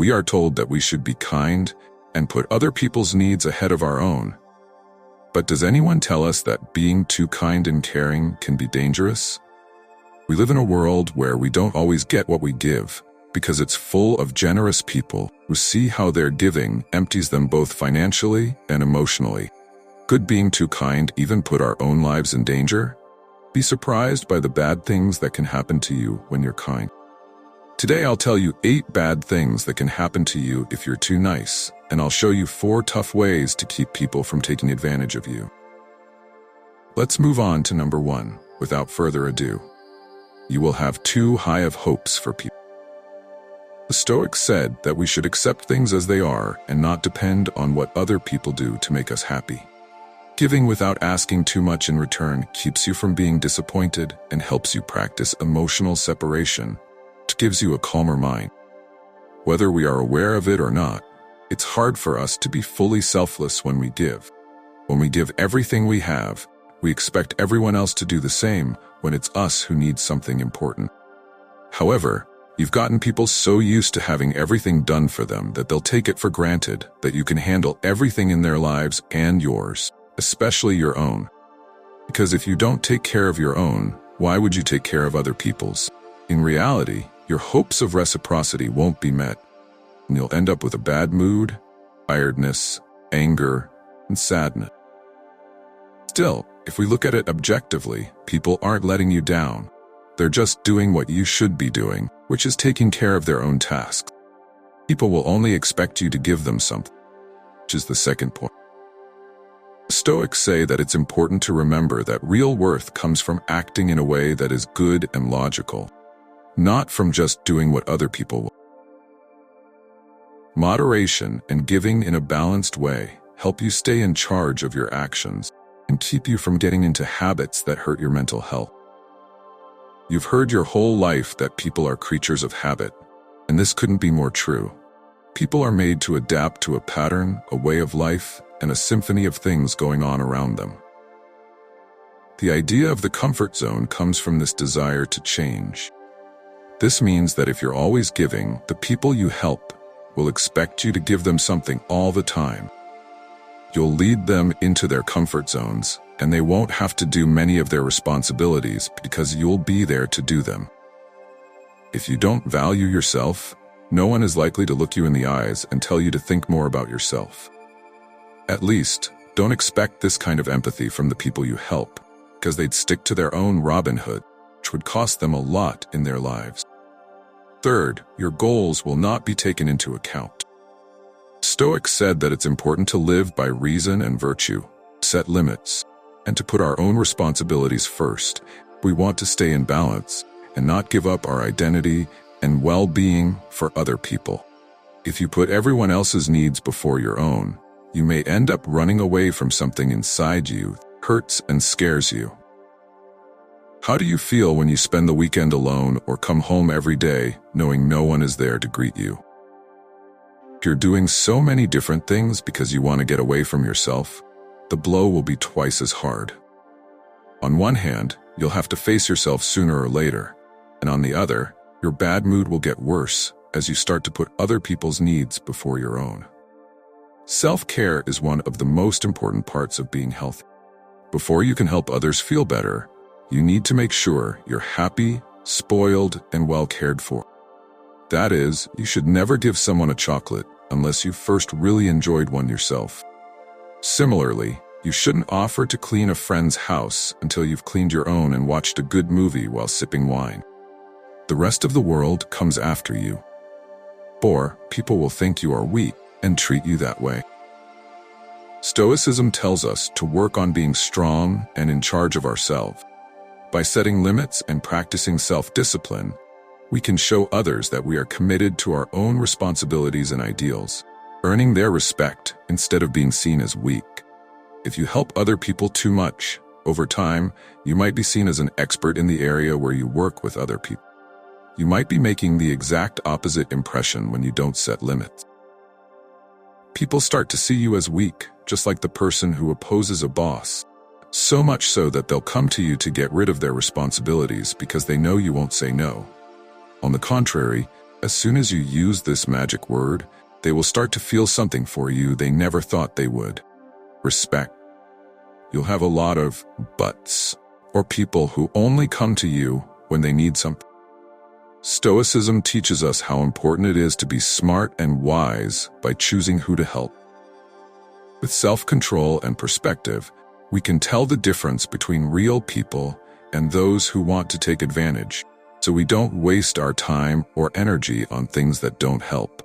We are told that we should be kind and put other people's needs ahead of our own. But does anyone tell us that being too kind and caring can be dangerous? We live in a world where we don't always get what we give, because it's full of generous people who see how their giving empties them both financially and emotionally. Could being too kind even put our own lives in danger? Be surprised by the bad things that can happen to you when you're kind. Today I'll tell you 8 bad things that can happen to you if you're too nice, and I'll show you 4 tough ways to keep people from taking advantage of you. Let's move on to number 1. Without further ado, you will have too high of hopes for people. The Stoics said that we should accept things as they are and not depend on what other people do to make us happy. Giving without asking too much in return keeps you from being disappointed and helps you practice emotional separation. It gives you a calmer mind. Whether we are aware of it or not, it's hard for us to be fully selfless when we give. When we give everything we have, we expect everyone else to do the same when it's us who need something important. However, you've gotten people so used to having everything done for them that they'll take it for granted that you can handle everything in their lives and yours, especially your own. Because if you don't take care of your own, why would you take care of other people's? In reality, your hopes of reciprocity won't be met, and you'll end up with a bad mood, tiredness, anger, and sadness. Still, if we look at it objectively, people aren't letting you down. They're just doing what you should be doing, which is taking care of their own tasks. People will only expect you to give them something, which is the second point. The Stoics say that it's important to remember that real worth comes from acting in a way that is good and logical, not from just doing what other people will. Moderation and giving in a balanced way help you stay in charge of your actions and keep you from getting into habits that hurt your mental health. You've heard your whole life that people are creatures of habit, and this couldn't be more true. People are made to adapt to a pattern, a way of life, and a symphony of things going on around them. The idea of the comfort zone comes from this desire to change. This means that if you're always giving, the people you help will expect you to give them something all the time. You'll lead them into their comfort zones, and they won't have to do many of their responsibilities because you'll be there to do them. If you don't value yourself, no one is likely to look you in the eyes and tell you to think more about yourself. At least, don't expect this kind of empathy from the people you help, because they'd stick to their own Robin Hood, which would cost them a lot in their lives. Third, your goals will not be taken into account. Stoics said that it's important to live by reason and virtue, set limits, and to put our own responsibilities first. We want to stay in balance and not give up our identity and well-being for other people. If you put everyone else's needs before your own, you may end up running away from something inside you that hurts and scares you. How do you feel when you spend the weekend alone or come home every day knowing no one is there to greet you? You're doing so many different things because you want to get away from yourself. The blow will be twice as hard. On one hand, you'll have to face yourself sooner or later, and on the other, your bad mood will get worse as you start to put other people's needs before your own. Self-care is one of the most important parts of being healthy. Before you can help others feel better, you need to make sure you're happy, spoiled, and well cared for. That is, you should never give someone a chocolate unless you first really enjoyed one yourself. Similarly, you shouldn't offer to clean a friend's house until you've cleaned your own and watched a good movie while sipping wine. The rest of the world comes after you. Or people will think you are weak and treat you that way. Stoicism tells us to work on being strong and in charge of ourselves. By setting limits and practicing self-discipline, we can show others that we are committed to our own responsibilities and ideals, earning their respect instead of being seen as weak. If you help other people too much, over time, you might be seen as an expert in the area where you work with other people. You might be making the exact opposite impression when you don't set limits. People start to see you as weak, just like the person who opposes a boss. So much so that they'll come to you to get rid of their responsibilities because they know you won't say no. On the contrary, As soon as you use this magic word, they will start to feel something for you they never thought they would. Respect. You'll have a lot of buts, or people who only come to you when they need something. Stoicism teaches us how important it is to be smart and wise by choosing who to help. With self-control and perspective, we can tell the difference between real people and those who want to take advantage, so we don't waste our time or energy on things that don't help.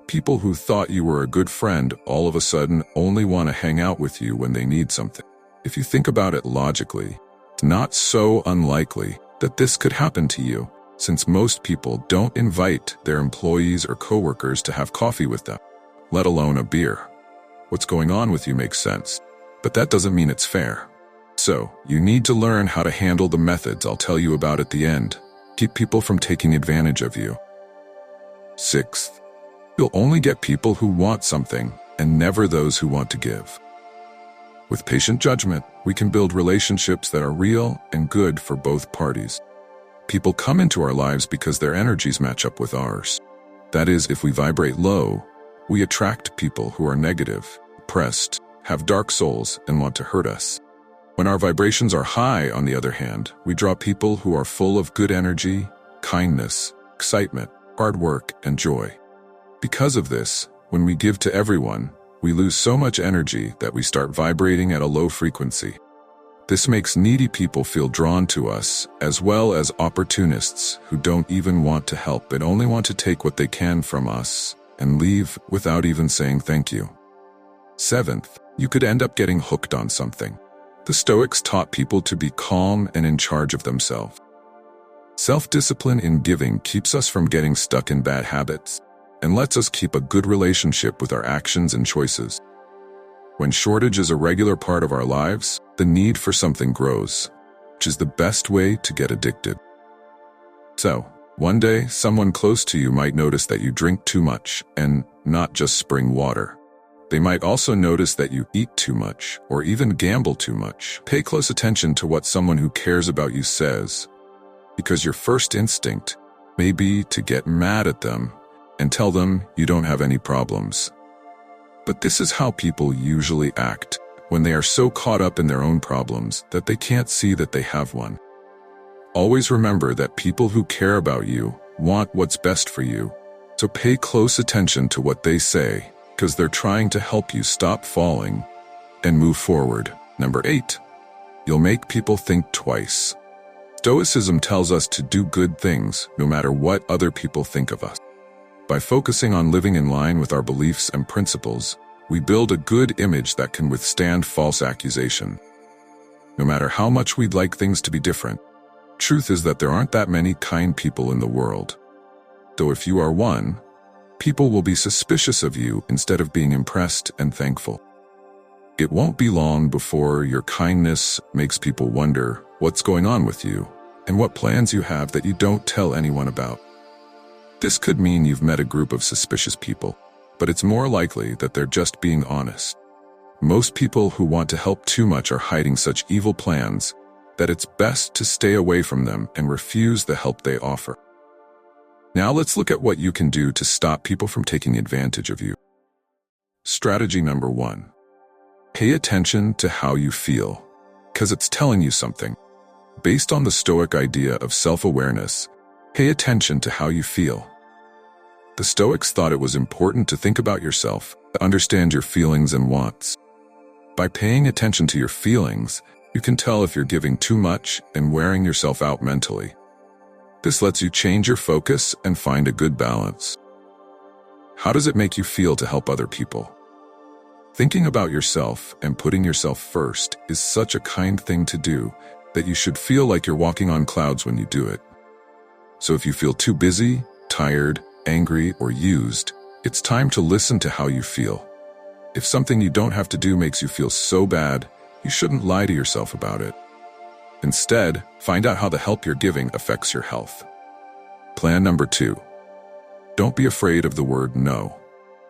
People who thought you were a good friend all of a sudden only want to hang out with you when they need something. If you think about it logically, it's not so unlikely that this could happen to you, since most people don't invite their employees or coworkers to have coffee with them, let alone a beer. What's going on with you makes sense, but that doesn't mean it's fair. So, you need to learn how to handle the methods I'll tell you about at the end. Keep people from taking advantage of you. Sixth, you'll only get people who want something and never those who want to give. With patient judgment, we can build relationships that are real and good for both parties. People come into our lives because their energies match up with ours. That is, if we vibrate low, we attract people who are negative, depressed, have dark souls, and want to hurt us. When our vibrations are high, on the other hand, we draw people who are full of good energy, kindness, excitement, hard work, and joy. Because of this, when we give to everyone, we lose so much energy that we start vibrating at a low frequency. This makes needy people feel drawn to us, as well as opportunists who don't even want to help but only want to take what they can from us and leave without even saying thank you. Seventh, you could end up getting hooked on something. The Stoics taught people to be calm and in charge of themselves. Self-discipline in giving keeps us from getting stuck in bad habits and lets us keep a good relationship with our actions and choices. When shortage is a regular part of our lives, the need for something grows, which is the best way to get addicted. So, one day, someone close to you might notice that you drink too much, and not just spring water. They might also notice that you eat too much, or even gamble too much. Pay close attention to what someone who cares about you says, because your first instinct may be to get mad at them and tell them you don't have any problems. But this is how people usually act when they are so caught up in their own problems that they can't see that they have one. Always remember that people who care about you want what's best for you, so pay close attention to what they say, because they're trying to help you stop falling and move forward. Number 8, you'll make people think twice. Stoicism tells us to do good things no matter what other people think of us. By focusing on living in line with our beliefs and principles, we build a good image that can withstand false accusation. No matter how much we'd like things to be different, truth is that there aren't that many kind people in the world. Though if you are one, people will be suspicious of you instead of being impressed and thankful. It won't be long before your kindness makes people wonder what's going on with you and what plans you have that you don't tell anyone about. This could mean you've met a group of suspicious people, but it's more likely that they're just being honest. Most people who want to help too much are hiding such evil plans that it's best to stay away from them and refuse the help they offer. Now let's look at what you can do to stop people from taking advantage of you. Strategy number 1. Pay attention to how you feel, because it's telling you something. Based on the Stoic idea of self-awareness, pay attention to how you feel. The Stoics thought it was important to think about yourself, to understand your feelings and wants. By paying attention to your feelings, you can tell if you're giving too much and wearing yourself out mentally. This lets you change your focus and find a good balance. How does it make you feel to help other people? Thinking about yourself and putting yourself first is such a kind thing to do that you should feel like you're walking on clouds when you do it. So if you feel too busy, tired, angry, or used, it's time to listen to how you feel. If something you don't have to do makes you feel so bad, you shouldn't lie to yourself about it. Instead, find out how the help you're giving affects your health. Plan number 2. Don't be afraid of the word no.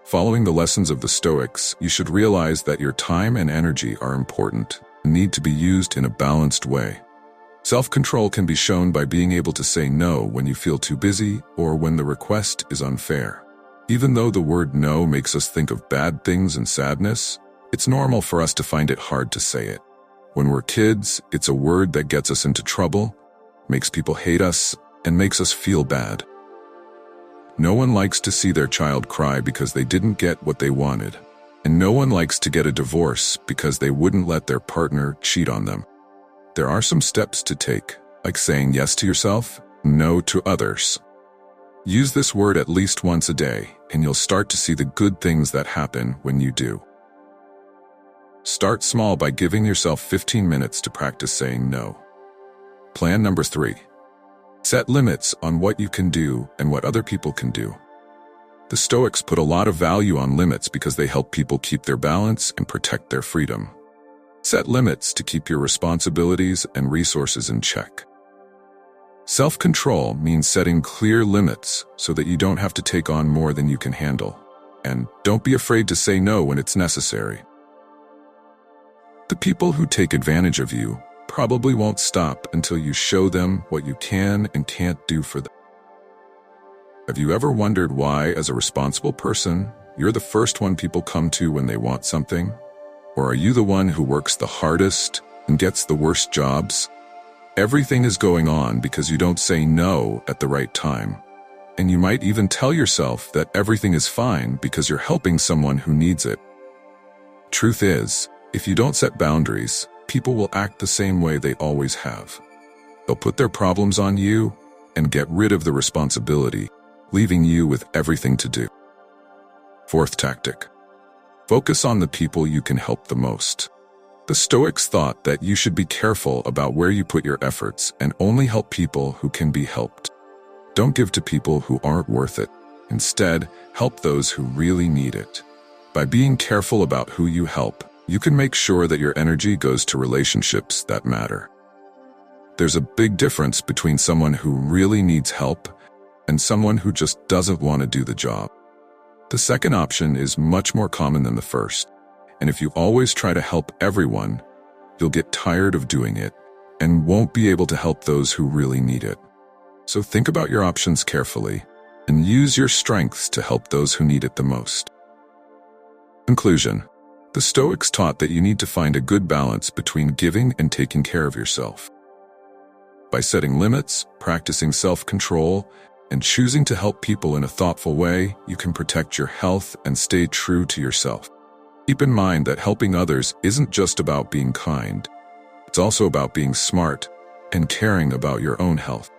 Following the lessons of the Stoics, you should realize that your time and energy are important and need to be used in a balanced way. Self-control can be shown by being able to say no when you feel too busy or when the request is unfair. Even though the word no makes us think of bad things and sadness, it's normal for us to find it hard to say it. When we're kids, it's a word that gets us into trouble, makes people hate us, and makes us feel bad. No one likes to see their child cry because they didn't get what they wanted, and no one likes to get a divorce because they wouldn't let their partner cheat on them. There are some steps to take, like saying yes to yourself, no to others. Use this word at least once a day, and you'll start to see the good things that happen when you do. Start small by giving yourself 15 minutes to practice saying no. Plan number 3. Set limits on what you can do and what other people can do. The Stoics put a lot of value on limits because they help people keep their balance and protect their freedom. Set limits to keep your responsibilities and resources in check. Self-control means setting clear limits so that you don't have to take on more than you can handle. And don't be afraid to say no when it's necessary. The people who take advantage of you probably won't stop until you show them what you can and can't do for them. Have you ever wondered why, as a responsible person, you're the first one people come to when they want something? Or are you the one who works the hardest and gets the worst jobs? Everything is going on because you don't say no at the right time. And you might even tell yourself that everything is fine because you're helping someone who needs it. Truth is, if you don't set boundaries, people will act the same way they always have. They'll put their problems on you and get rid of the responsibility, leaving you with everything to do. 4th tactic. Focus on the people you can help the most. The Stoics thought that you should be careful about where you put your efforts and only help people who can be helped. Don't give to people who aren't worth it. Instead, help those who really need it. By being careful about who you help, you can make sure that your energy goes to relationships that matter. There's a big difference between someone who really needs help and someone who just doesn't want to do the job. The second option is much more common than the first, and if you always try to help everyone, you'll get tired of doing it and won't be able to help those who really need it. So think about your options carefully and use your strengths to help those who need it the most. Conclusion. The Stoics taught that you need to find a good balance between giving and taking care of yourself. By setting limits, practicing self-control, and choosing to help people in a thoughtful way, you can protect your health and stay true to yourself. Keep in mind that helping others isn't just about being kind. It's also about being smart and caring about your own health.